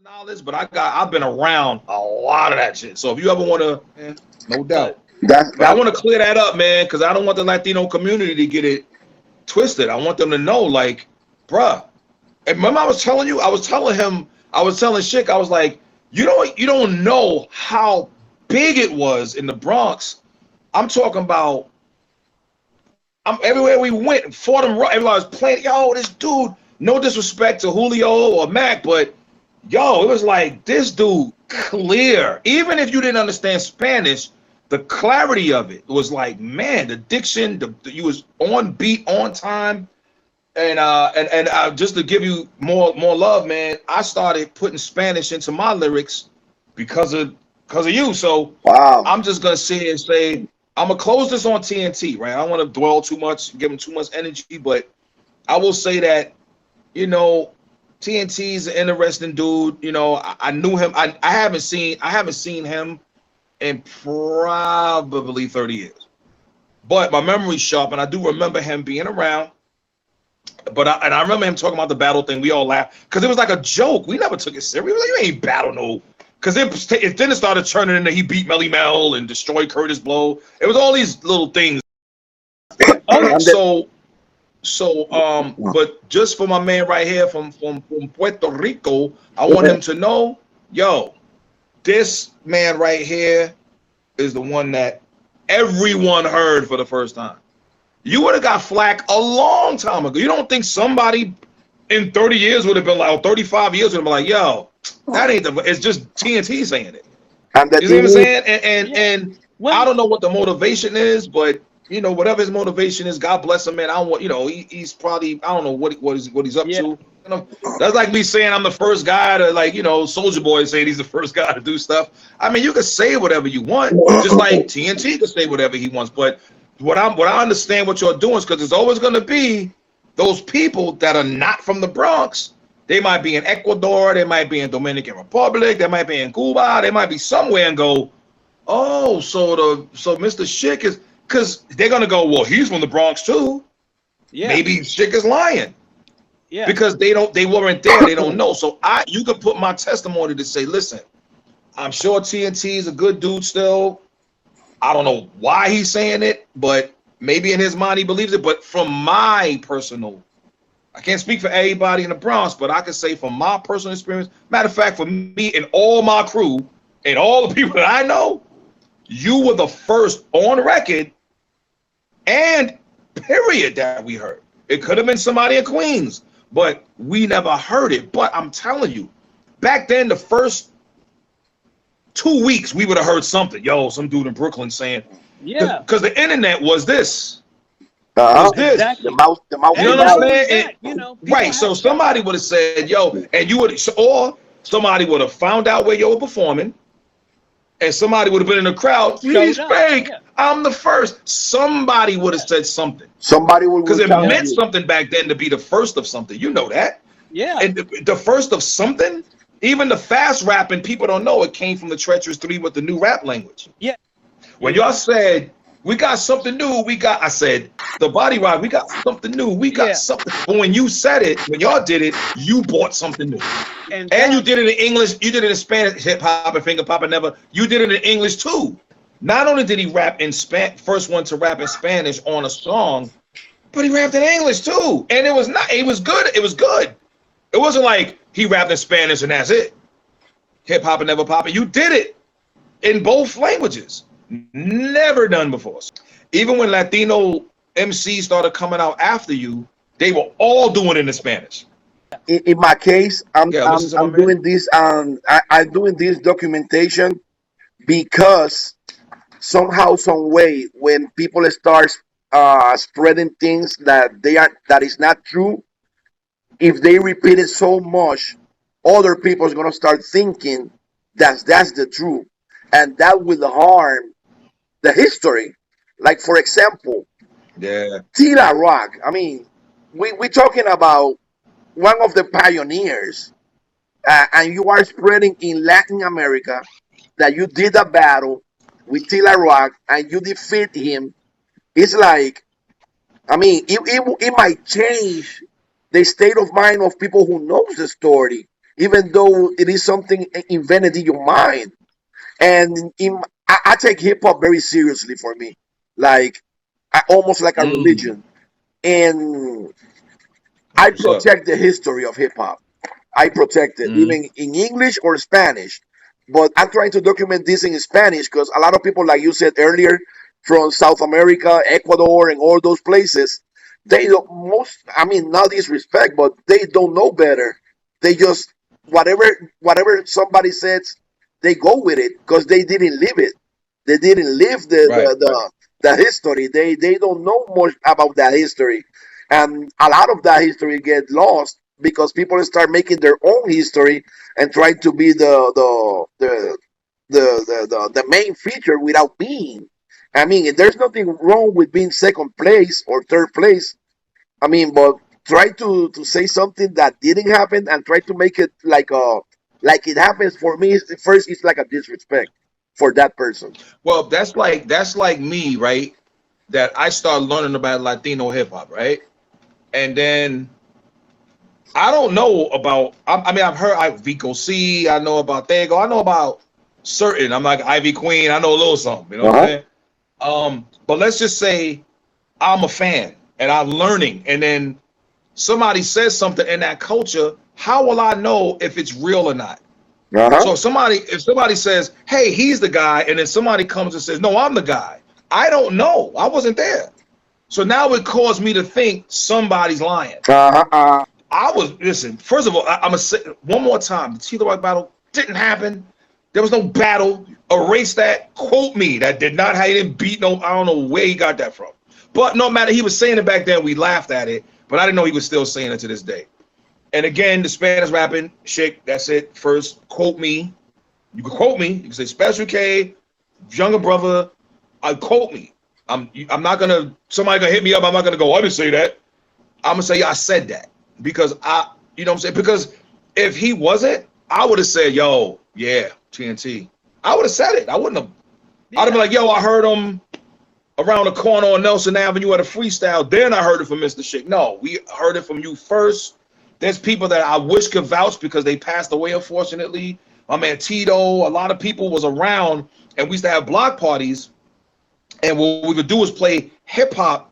the knowledge, but I've been around a lot of that shit. So if you ever want to, no doubt. But I want to clear that up, man, because I don't want the Latino community to get it twisted. I want them to know, like, bruh. And remember, I was telling you, I was telling Schick, I was like, you don't know how big it was in the Bronx. I'm talking about. Everywhere we went, Fordham, everybody was playing. Yo, this dude. No disrespect to Julio or Mac, but yo, it was like this dude clear. Even if you didn't understand Spanish, the clarity of it was like, man, the diction, you was on beat, on time, and just to give you more love, man, I started putting Spanish into my lyrics because of you. So Wow. I'm just gonna sit here and say I'm gonna close this on TNT, right? I don't want to dwell too much, give him too much energy, but I will say that, you know, TNT's an interesting dude. You know, I knew him. I haven't seen him in probably 30 years. But my memory's sharp, and I do remember him being around. But I remember him talking about the battle thing. We all laughed because it was like a joke. We never took it serious. We were like, you ain't battle no. Because then it started turning into he beat Melly Mel and destroyed Curtis Blow. It was all these little things. But just for my man right here from Puerto Rico, I want him to know, yo, this man right here is the one that everyone heard for the first time. You would have got flack a long time ago. You don't think somebody in 30 years would have been like, or 35 years would have been like, yo, that ain't it's just TNT saying it. You see what I'm saying? And I don't know what the motivation is, but you know, whatever his motivation is, God bless him, man. I don't want, you know, he's probably, I don't know what he's up to. You know, that's like me saying I'm the first guy to, like, you know, Soulja Boy saying he's the first guy to do stuff. I mean, you can say whatever you want, just like TNT can say whatever he wants. But what I understand what you're doing is because there's always going to be those people that are not from the Bronx. They might be in Ecuador, they might be in Dominican Republic, they might be in Cuba, they might be somewhere and go, oh, so Mr. Schick is. Because they're gonna go, well, he's from the Bronx too. Yeah. Maybe Schick is lying. Yeah. Because they weren't there, they don't know. So you could put my testimony to say, listen, I'm sure TNT is a good dude still. I don't know why he's saying it, but maybe in his mind he believes it. But from my personal, I can't speak for everybody in the Bronx, but I can say from my personal experience, matter of fact, for me and all my crew and all the people that I know, you were the first on record and period that we heard. It could have been somebody in Queens, but we never heard it. But I'm telling you, back then, the first 2 weeks, we would have heard something. Yo, some dude in Brooklyn saying, yeah, because the internet was this. Was this. Exactly. The mouth, you know what I'm saying? You know, right. So somebody would have said, yo, and you would, or somebody would have found out where you were performing. And somebody would have been in the crowd. He's fake. Yeah. I'm the first. Somebody would have said something. Somebody would, because it meant something back then to be the first of something. You know that. Yeah. And the first of something. Even the fast rapping, people don't know it came from the Treacherous Three with the new rap language. Yeah. When y'all said we got something new, I said the Body Rock. We got something new. We got something. But when you said it, when y'all did it, you bought something new. And you did it in English. You did it in Spanish, hip hop and finger pop and never. You did it in English too. Not only did he rap in first one to rap in Spanish on a song, but he rapped in English too. And it was not. It was good. It was good. It wasn't like he rapped in Spanish and that's it. Hip hop and never pop. You did it in both languages. Never done before. Even when Latino MCs started coming out after you, they were all doing it in Spanish. In my case, I'm doing this. I'm doing this documentation because somehow, some way, when people start spreading things that is not true, if they repeat it so much, other people is gonna start thinking that's the truth, and that will harm the history. Like, for example, Tila Rock. I mean, we're talking about one of the pioneers, and you are spreading in Latin America that you did a battle with Tila Rock and you defeat him. It's like, I mean, it might change the state of mind of people who knows the story even though it is something invented in your mind. And I take hip hop very seriously for me, like almost like a Mm, religion. And that's I what's up. protect the history of hip hop. I protect it, Mm, even in English or Spanish. But I'm trying to document this in Spanish because a lot of people, like you said earlier, from South America, Ecuador, and all those places, they don't most. I mean, not disrespect, but they don't know better. They just whatever whatever somebody says, they go with it because they didn't live it. They didn't live right, right. the history. They don't know much about that history, and a lot of that history get lost because people start making their own history and try to be the main feature without being. I mean, there's nothing wrong with being second place or third place. I mean, but try to say something that didn't happen and try to make it like it happens. For me, first it's like a disrespect for that person. Well, that's like me, right? That I started learning about Latino hip hop, right? And then I don't know about. I mean, I've heard Vico C. I know about Tego. I know about certain. I'm like Ivy Queen. I know a little something. You know what I'm Uh-huh. saying? But let's just say I'm a fan and I'm learning, and then somebody says something in that culture. How will I know if it's real or not? Uh-huh. So if somebody says, "Hey, he's the guy," and then somebody comes and says, "No, I'm the guy," I don't know. I wasn't there. So now it caused me to think somebody's lying. Uh-huh. I was listen. First of all, I'm gonna say one more time: the Tito Rock battle didn't happen. There was no battle. Erase that. Quote me. That did not. How he didn't beat no. I don't know where he got that from. But no matter, he was saying it back then. We laughed at it, but I didn't know he was still saying it to this day. And again, the Spanish rapping, shake. That's it. First, quote me. You can quote me. You can say Special K, younger brother. Quote me. I'm not gonna. Somebody gonna hit me up. I'm not gonna go. I didn't say that. I'm gonna say yeah, I said that because you know what I'm saying. Because if he wasn't, I would have said, yo, yeah, TNT. I would have said it. I wouldn't have. I'd have been Yeah. like, yo, I heard him around the corner on Nelson Avenue at a freestyle. Then I heard it from Mr. Shake. No, we heard it from you first. There's people that I wish could vouch because they passed away, unfortunately. My man Tito, a lot of people was around, and we used to have block parties. And what we would do is play hip hop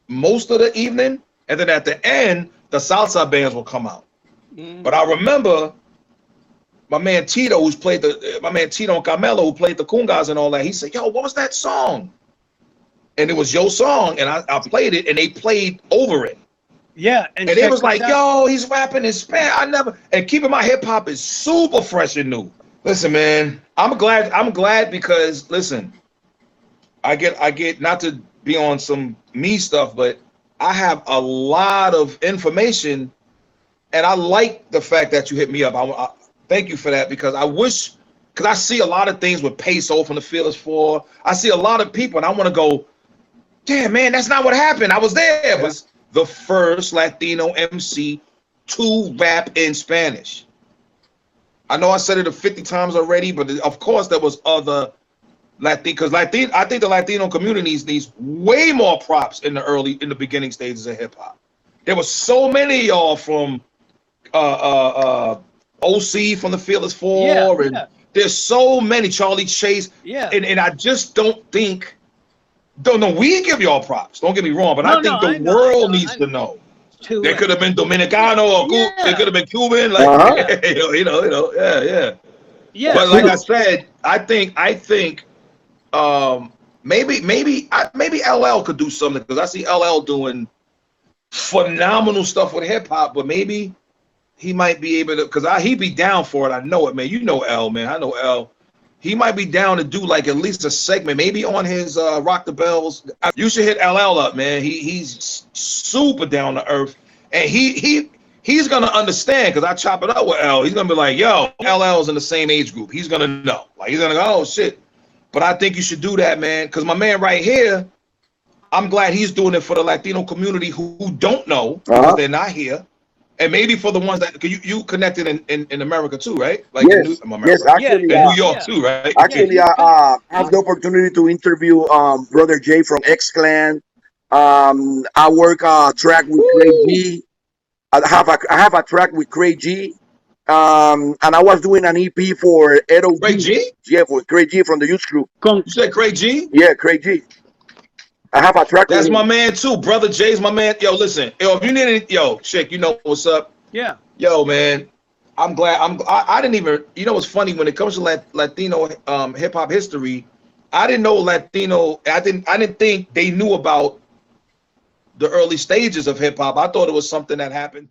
most of the evening, and then at the end, the salsa bands will come out. But Hmm. I remember my man Tito, who's played my man Tito and Carmelo, who played the Kungas and all that. He said, "Yo, what was that song?" And it was your song, and I played it, and they played over it. Yeah, and And it check was this like, out. yo, he's rapping in Spanish. I never and keeping my hip hop is super fresh and new. Listen, man, I'm glad because listen, I get not to be on some me stuff, but I have a lot of information, and I like the fact that you hit me up. I thank you for that because I wish because I see a lot of things with Peso from the Fearless Four. I see a lot of people, and I want to go, damn man, that's not what happened. I was there, but the first Latino MC to rap in Spanish. I know I said it 50 times already, but of course there was other Latin because Latin. I think the Latino communities needs way more props in the beginning stages of hip hop. There were so many of y'all from OC from the Fearless Yeah, Four, and yeah, there's so many Charlie Chase, yeah. and I just don't think. Don't know. We give y'all props. Don't get me wrong, but I No, no, think the I know, I world know, needs I to know. know. To They could have been Dominicano or it yeah, could have been Cuban, like Uh-huh. yeah, yeah, yeah. yeah. But like I So said, I think maybe LL could do something because I see LL doing phenomenal stuff with hip hop, but maybe he might be able to because he be down for it. I know it, man. You know L, man. I know L. He might be down to do like at least a segment, maybe on his Rock the Bells. You should hit LL up, man. He's super down to earth, and he's gonna understand because I chop it up with L. He's gonna be like, yo, LL's in the same age group. He's gonna know. Like he's gonna go, oh shit. But I think you should do that, man, because my man right here, I'm glad he's doing it for the Latino community who don't know because Uh-huh. they're not here, and maybe for the ones that you connected in America too, right? Like in New Yes. Yes. America, yeah, Actually, in New yeah, York yeah, too, right? yeah. actually, He's been. I have the He's opportunity to interview brother Jay from X Clan. I work track with Craig Woo! G. I have a track with Craig G. And I was doing an EP for Edo Craig G? Yeah, for Craig G from the Youth Group. You said Craig G? Yeah, Craig G. I have a track. That's my man too. Brother Jay's my man. Yo, listen. Yo, if you need any, yo, Shake, you know what's up. Yeah. Yo, man. I'm glad. I didn't even. You know what's funny when it comes to Latino hip hop history. I didn't know Latino. I didn't think they knew about the early stages of hip hop. I thought it was something that happened